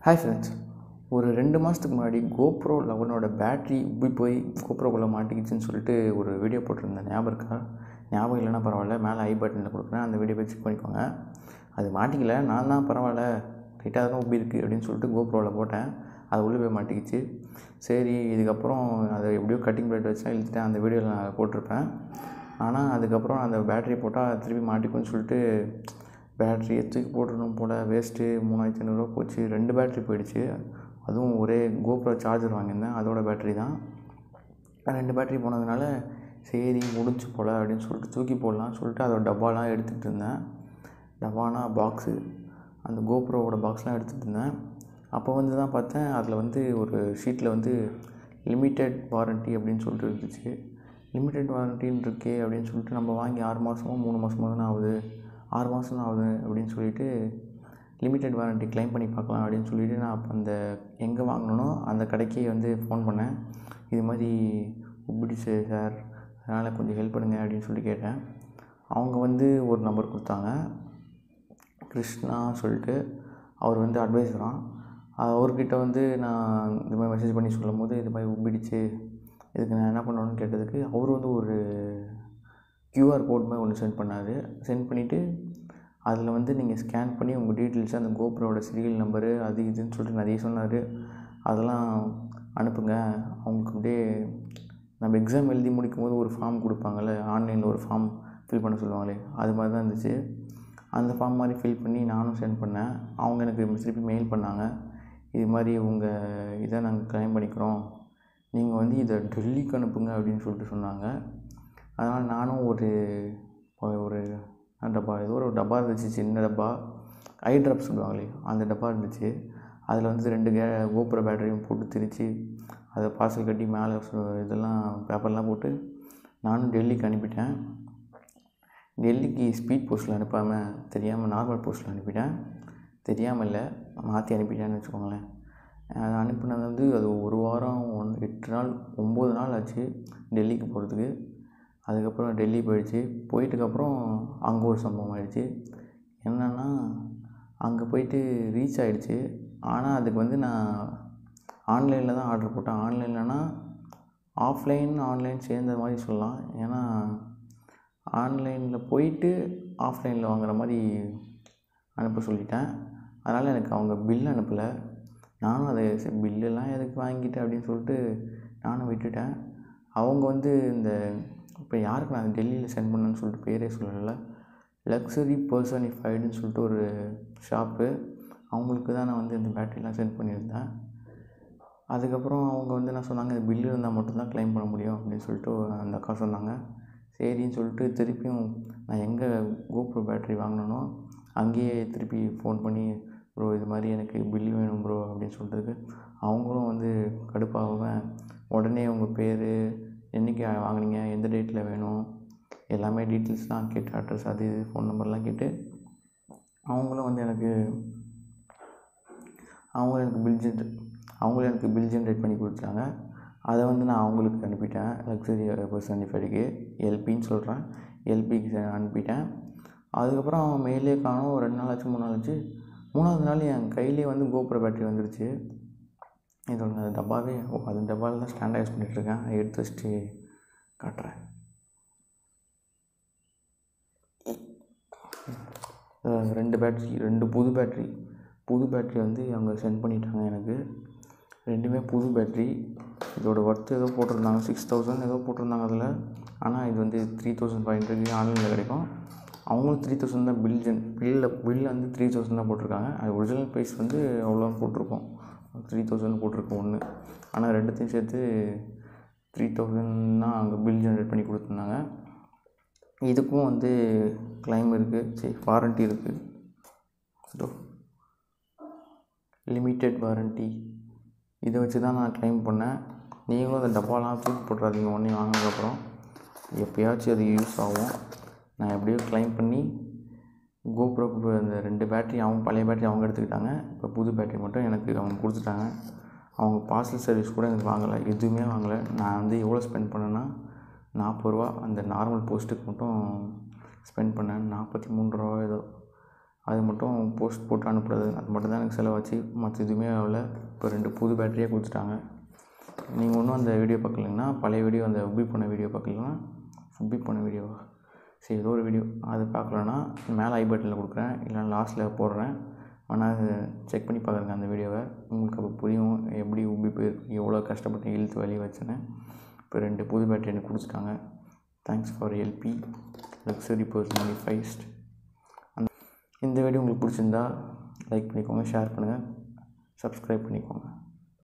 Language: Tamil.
ஹாய் ஃப்ரெண்ட்ஸ், ஒரு 2 மாதத்துக்கு முன்னாடி GoPro 11ஓட பேட்ரி போய் GoProக்குள்ளே மாட்டிக்கிச்சுன்னு சொல்லிட்டு ஒரு வீடியோ போட்டிருந்தேன். ஞாபகம் இருக்கா? ஞாபகம் இல்லைன்னா பரவாயில்ல, மேலே ஐ பட்டனில் கொடுக்குறேன், அந்த வீடியோ போய் செக் பண்ணிக்கோங்க. அது மாட்டிக்கல, நான் தான் பரவாயில்ல லைட்டாக தான் உப்பி இருக்குது அப்படின்னு சொல்லிட்டு GoProவில் போட்டேன். அது உள்ளே போய் மாட்டிக்கிச்சு. சரி, இதுக்கப்புறம் அதை எப்படியோ கட்டிங் பிளேட் வச்சு இழுத்துட்டேன். அந்த வீடியோவில் நான் போட்டிருப்பேன். ஆனால் அதுக்கப்புறம் அந்த பேட்ரி போட்டால் திருப்பி மாட்டிக்கும்னு சொல்லிட்டு பேட்ரியை தூக்கி போட்டுடணும் போல், வேஸ்ட்டு 3500 போச்சு. 2 பேட்ரி போயிடுச்சு. அதுவும் ஒரே GoPro சார்ஜர் வாங்கியிருந்தேன், அதோட பேட்ரி தான். 2 பேட்ரி போனதுனால சரி முடிஞ்சு போல் அப்படின்னு சொல்லிட்டு தூக்கி போடலான்னு சொல்லிட்டு அதோட டப்பாலாம் எடுத்துகிட்டு இருந்தேன். டப்பானா பாக்ஸு, அந்த GoProவோட பாக்ஸ்லாம் எடுத்துகிட்டு இருந்தேன். அப்போ வந்து தான் பார்த்தேன், அதில் வந்து ஒரு ஷீட்டில் வந்து லிமிட்டெட் வாரண்ட்டி அப்படின்னு சொல்லிட்டு இருந்துச்சு. லிமிட்டெட் வாரண்ட்டின்னு இருக்கே அப்படின்னு சொல்லிட்டு நம்ம வாங்கி 6 மாதமோ 3 மாதமோ தானே ஆகுது, 6 மாதம் தான் ஆகுது அப்படின்னு சொல்லிட்டு லிமிட்டெட் வாரண்ட்டி க்ளைம் பண்ணி பார்க்கலாம் அப்படின்னு சொல்லிவிட்டு நான் அப்போ அந்த எங்கே வாங்கினோ அந்த கடைக்கு வந்து ஃபோன் பண்ணேன். இது மாதிரி உப்பிடுச்சு சார், அதனால் கொஞ்சம் ஹெல்ப் பண்ணுங்கள் அப்படின்னு சொல்லி கேட்டேன். அவங்க வந்து ஒரு நம்பர் கொடுத்தாங்க, கிருஷ்ணா சொல்லிட்டு. அவர் வந்து அட்வைஸரான். அவர்கிட்ட வந்து நான் இது மாதிரி மெசேஜ் பண்ணி சொல்லும் போது இது மாதிரி உப்பிடுச்சு, இதுக்கு நான் என்ன பண்ணணும்னு கேட்டதுக்கு அவர் வந்து ஒரு QR கோட் மாதிரி ஒன்று சென்ட் பண்ணார். சென்ட் பண்ணிவிட்டு அதில் வந்து நீங்கள் ஸ்கேன் பண்ணி உங்கள் டீட்டெயில்ஸு, அந்த GoProவோட சீரியல் நம்பரு, அது இதுன்னு சொல்லிட்டு நிறைய சொன்னார். அதெல்லாம் அனுப்புங்க. அவங்களுக்கு அப்படியே நம்ம எக்ஸாம் எழுதி முடிக்கும்போது ஒரு ஃபார்ம் கொடுப்பாங்கள்ல, ஆன்லைனில் ஒரு ஃபார்ம் ஃபில் பண்ண சொல்லுவாங்களே, அது மாதிரி தான் இருந்துச்சு. அந்த ஃபார்ம் மாதிரி ஃபில் பண்ணி நானும் சென்ட் பண்ணேன். அவங்க எனக்கு திருப்பி மெயில் பண்ணாங்க, இது மாதிரி உங்கள் இதை நாங்கள் க்ளைம் பண்ணிக்கிறோம், நீங்கள் வந்து இதை டெல்லிக்கு அனுப்புங்க அப்படின்னு சொல்லிட்டு சொன்னாங்க. அதனால் நானும் ஒரு டப்பா, ஏதோ ஒரு டப்பா இருந்துச்சு, சின்ன டப்பா, ஐ ட்ராப் சொல்லுவாங்களே அந்த டப்பா இருந்துச்சு. அதில் வந்து 2 GoPro பேட்டரியும் போட்டு திரித்து அதை பார்சல் கட்டி மேலே இதெல்லாம் பேப்பர்லாம் போட்டு நானும் டெல்லிக்கு அனுப்பிட்டேன். டெல்லிக்கு ஸ்பீட் போஸ்ட்டில் அனுப்பாமல் தெரியாமல் நார்மல் போஸ்ட்டில் அனுப்பிட்டேன். தெரியாமல் இல்லை, மாற்றி அனுப்பிட்டேன்னு வச்சுக்கோங்களேன். அதை அனுப்பினது வந்து அது 1 வாரம் 8 நாள் 9 நாள் ஆச்சு டெல்லிக்கு போகிறதுக்கு. அதுக்கப்புறம் டெல்லி போயிடுச்சு. போயிட்டுக்கப்புறம் அங்கே ஒரு சம்பவம் ஆகிடுச்சு. என்னென்னா, அங்கே போயிட்டு ரீச் ஆகிடுச்சு. ஆனால் அதுக்கு வந்து நான் ஆன்லைனில் தான் ஆர்டர் போட்டேன். ஆன்லைன்லனா ஆஃப்லைன் ஆன்லைன் சேர்ந்த மாதிரி சொல்லலாம். ஏன்னா ஆன்லைனில் போயிட்டு ஆஃப்லைனில் வாங்குகிற மாதிரி அனுப்ப சொல்லிட்டேன். அதனால் எனக்கு அவங்க பில் அனுப்பலை. நானும் அதை பில்லெல்லாம் எதுக்கு வாங்கிட்டு அப்படின்னு சொல்லிட்டு நானும் விட்டுட்டேன். அவங்க வந்து இந்த இப்போ யாருக்கு நான் டெல்லியில் சென்ட் பண்ணேன்னு சொல்லிட்டு பேரே சொல்லலை, லக்ஸரி பர்சனிஃபைடுன்னு சொல்லிட்டு ஒரு ஷாப்பு, அவங்களுக்கு தான் நான் வந்து இந்த பேட்டரிலாம் சென்ட் பண்ணியிருந்தேன். அதுக்கப்புறம் அவங்க வந்து என்ன சொன்னாங்க, இந்த பில்லு இருந்தால் மட்டும்தான் க்ளைம் பண்ண முடியும் அப்படின்னு சொல்லிட்டு அந்த அக்கா சொன்னாங்க. சரின்னு சொல்லிட்டு திருப்பியும் நான் எங்கே GoPro பேட்டரி வாங்கினோ அங்கேயே திருப்பி ஃபோன் பண்ணி, ப்ரோ இது மாதிரி எனக்கு பில்லு வேணும் ப்ரோ அப்படின்னு சொல்கிறதுக்கு அவங்களும் வந்து கடுப்பாகாமல் உடனே உங்கள் பேர், என்றைக்கு வாங்கினீங்க, எந்த டேட்டில் வேணும், எல்லாமே டீட்டெயில்ஸ்லாம் கேட்டு, அட்ரஸ் அது இது ஃபோன் நம்பர்லாம் கேட்டு அவங்களும் வந்து எனக்கு எனக்கு பில் ஜென்ரேட் பண்ணி கொடுத்தாங்க. அதை வந்து நான் அவங்களுக்கு அனுப்பிட்டேன். லக்ஸரி பர்சனிஃபைடுக்கு எல்பின்னு சொல்கிறேன், எல்பிக்கு அனுப்பிட்டேன். அதுக்கப்புறம் மெயிலே காணும். 2 நாள் ஆச்சு, 3 நாள் ஆச்சு. 3ஆவது நாள் என் கையிலே வந்து GoPro பேட்டரி வந்துடுச்சு. இதோட அந்த டப்பாவே, அந்த டப்பாவில் தான் ஸ்டாண்டாக யூஸ் பண்ணிகிட்ருக்கேன். எடுத்து வச்சுட்டு காட்டுறேன். 2 பேட்ரி, 2 புது பேட்ரி வந்து அவங்க சென்ட் பண்ணிட்டாங்க எனக்கு. 2மே புது பேட்ரி. இதோட ஒர்த்து ஏதோ போட்டிருந்தாங்க 6000 ஏதோ போட்டிருந்தாங்க அதில். ஆனால் இது வந்து 3500 ஆன்லைனில் கிடைக்கும். அவங்களும் 3000 தான் பில் வந்து 3000 தான் போட்டிருக்காங்க. அது ஒரிஜினல் ப்ரைஸ் வந்து அவ்வளோ போட்டிருக்கோம், 3000 போட்டிருக்கோம் ஒன்று. ஆனால் 2த்தையும் சேர்த்து 3000 தான் அங்கே பில் ஜென்ரேட் பண்ணி கொடுத்துருந்தாங்க. இதுக்கும் வந்து க்ளைம் இருக்குது, வாரண்ட்டி இருக்குது, லிமிட்டெட் வாரண்ட்டி. இதை வச்சு தான் நான் க்ளைம் பண்ணேன். நீங்களும் அந்த டப்பாலாம் தூக்கி போட்டுறாதீங்க உடனே வாங்கினதுக்கப்புறம், எப்போயாச்சும் அது யூஸ் ஆகும். நான் எப்படியோ க்ளைம் பண்ணி GoProக்கு அந்த 2 பேட்ரி, அவங்க பழைய பேட்ரி அவங்க எடுத்துக்கிட்டாங்க. இப்போ புது பேட்ரி மட்டும் எனக்கு அவங்க கொடுத்துட்டாங்க. அவங்க பார்சல் சர்வீஸ் கூட எனக்கு வாங்கலை, எதுவுமே வாங்கலை. நான் வந்து எவ்வளோ ஸ்பெண்ட் பண்ணேன்னா 40 ரூபா அந்த நார்மல் போஸ்ட்டுக்கு மட்டும் ஸ்பெண்ட் பண்ணேன். 43 ரூபா ஏதோ. அது மட்டும் போஸ்ட் போட்டு அனுப்புறது அது மட்டும் தான் எனக்கு செலவாச்சு. மற்ற எதுவுமே ஆகல. இப்போ 2 புது பேட்டரியாக கொடுத்துட்டாங்க. நீங்கள் ஒன்றும் அந்த வீடியோ பார்க்கலன்னா, பழைய வீடியோ அந்த உப்பி போன வீடியோ பார்க்கலன்னா, உப்பி போன வீடியோவா சரி ஏதோ ஒரு வீடியோ அது பார்க்கலன்னா மேலே ஐ பட்டனில் கொடுக்குறேன், இல்லைனா லாஸ்ட்டில் போடுறேன். ஆனால் செக் பண்ணி பார்க்குறேங்க அந்த வீடியோவை. உங்களுக்கு அப்போ புரியும் எப்படி உப்பி போயிருக்கு, எவ்வளோ கஷ்டப்பட்டு இழுத்து வெளியே வச்சேன்னு. இப்போ 2 புது பேட்டரி எனக்கு கொடுத்துட்டாங்க. Thanks for LP luxury personally ஃபைஸ்ட். இந்த வீடியோ உங்களுக்கு பிடிச்சிருந்தா லைக் பண்ணிக்கோங்க, ஷேர் பண்ணுங்கள், சப்ஸ்கிரைப் பண்ணிக்கோங்க.